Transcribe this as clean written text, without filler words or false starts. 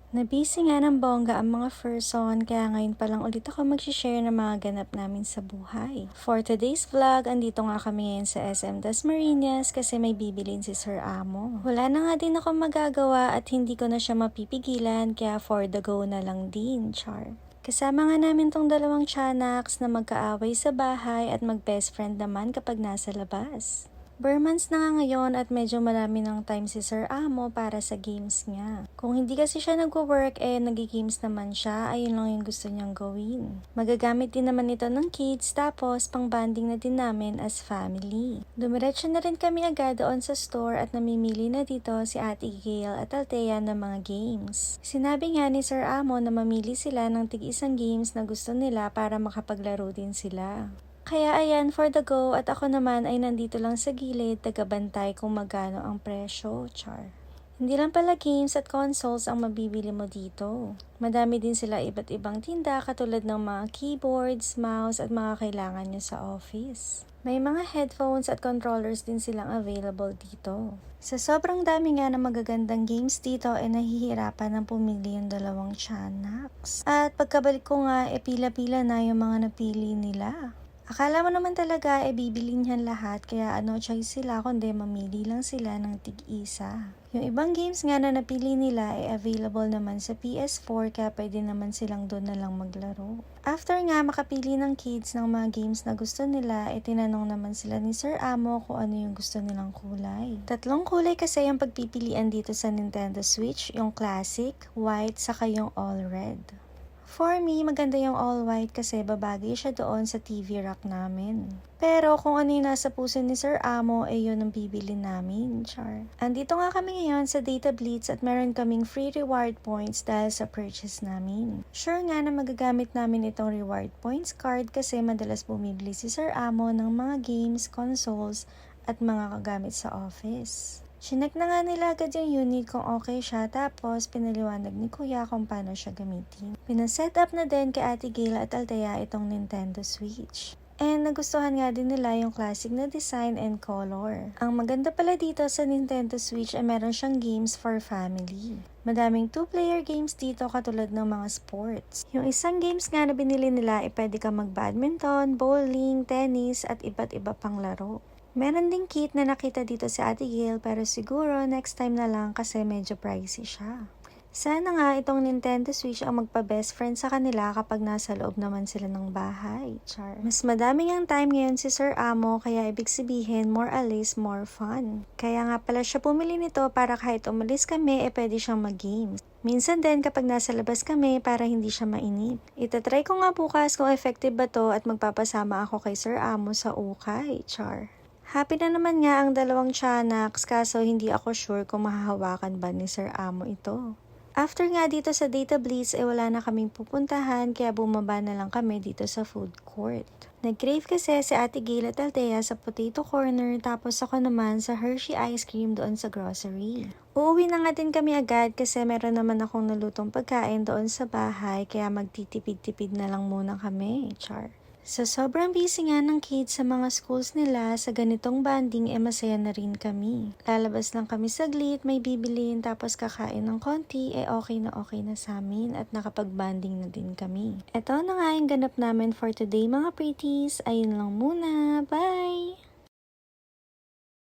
Nabisi nga ng bongga ang mga person kaya ngayon pa lang ulit ako mag-share ng mga ganap namin sa buhay. For today's vlog, andito nga kami ngayon sa SM Dasmariñas kasi may bibilin si Sir Amo. Wala na nga din ako magagawa at hindi ko na siya mapipigilan kaya for the go na lang din, char. Kasama nga namin tong dalawang tiyanaks na magkaaway sa bahay at mag-best friend naman kapag nasa labas. Months na nga ngayon at medyo marami ng time si Sir Amo para sa games niya. Kung hindi kasi siya nagwo-work nag-games naman siya, ayun lang yung gusto niyang gawin. Magagamit din naman ito ng kids tapos pang-bonding na din namin as family. Dumiretso na rin kami agad doon sa store at namimili na dito si Ate Gail at Althea ng mga games. Sinabi nga ni Sir Amo na mamili sila ng tig-isang games na gusto nila para makapaglaro din sila. Kaya ayan, for the go at ako naman ay nandito lang sa gilid, tagabantay kung magkano ang presyo, char. Hindi lang pala games at consoles ang mabibili mo dito. Madami din sila iba't ibang tinda katulad ng mga keyboards, mouse at mga kailangan nyo sa office. May mga headphones at controllers din silang available dito. Sa sobrang dami nga ng magagandang games dito nahihirapan ng pumili yung dalawang tiyanaks. At pagkabalik ko nga pila-pila na yung mga napili nila. Akala mo naman talaga bibilin niyan lahat kaya choice sila kundi mamili lang sila ng tig-isa. Yung ibang games nga na napili nila available naman sa PS4 kaya pwede naman silang doon na lang maglaro. After nga makapili ng kids ng mga games na gusto nila tinanong naman sila ni Sir Amo kung ano yung gusto nilang kulay. 3 kulay kasi yung pagpipilian dito sa Nintendo Switch, yung classic, white, saka yung all red. For me, maganda yung all white kasi babagay siya doon sa TV rack namin. Pero kung ano yung nasa puso ni Sir Amo, yun ang bibili namin, char. Andito nga kami ngayon sa Data Blitz at meron kaming free reward points dahil sa purchase namin. Sure nga na magagamit namin itong reward points card kasi madalas bumibili si Sir Amo ng mga games, consoles, at mga kagamit sa office. Chinek na nga nila agad yung unit kung okay siya tapos pinaliwanag ni Kuya kung paano siya gamitin. Pinaset up na din kay Ate Gayla at Althea itong Nintendo Switch. And nagustuhan nga din nila yung classic na design and color. Ang maganda pala dito sa Nintendo Switch meron siyang games for family. Madaming 2-player games dito katulad ng mga sports. Yung isang games nga na binili nila pwede ka mag-badminton, bowling, tennis at iba't iba pang laro. Meron ding kit na nakita dito si Ate Gail pero siguro next time na lang kasi medyo pricey siya. Sana nga itong Nintendo Switch ang magpa-best friend sa kanila kapag nasa loob naman sila ng bahay. Char. Mas madaming ang time ngayon si Sir Amo kaya ibig sabihin more alis, more fun. Kaya nga pala siya pumili nito para kahit umalis kami pwede siyang mag-games. Minsan din kapag nasa labas kami para hindi siya mainip. Itatry ko nga bukas kung effective ba to at magpapasama ako kay Sir Amo sa ukay. Char. Happy na naman nga ang dalawang tiyanaks kaso hindi ako sure kung mahahawakan ba ni Sir Amo ito. After nga dito sa Data Blitz wala na kaming pupuntahan kaya bumaba na lang kami dito sa food court. Nag-crave kasi si Ate Gail at Althea sa potato corner tapos ako naman sa Hershey ice cream doon sa grocery. Uuwi na nga din kami agad kasi meron naman akong nalutong pagkain doon sa bahay kaya magtitipid-tipid na lang muna kami, char. Sa sobrang busy nga ng kids sa mga schools nila, sa ganitong banding masaya na rin kami. Lalabas lang kami saglit, may bibilin tapos kakain ng konti, okay na sa amin at nakapag-banding na din kami. Eto na nga yung ganap namin for today mga pretties. Ayun lang muna. Bye!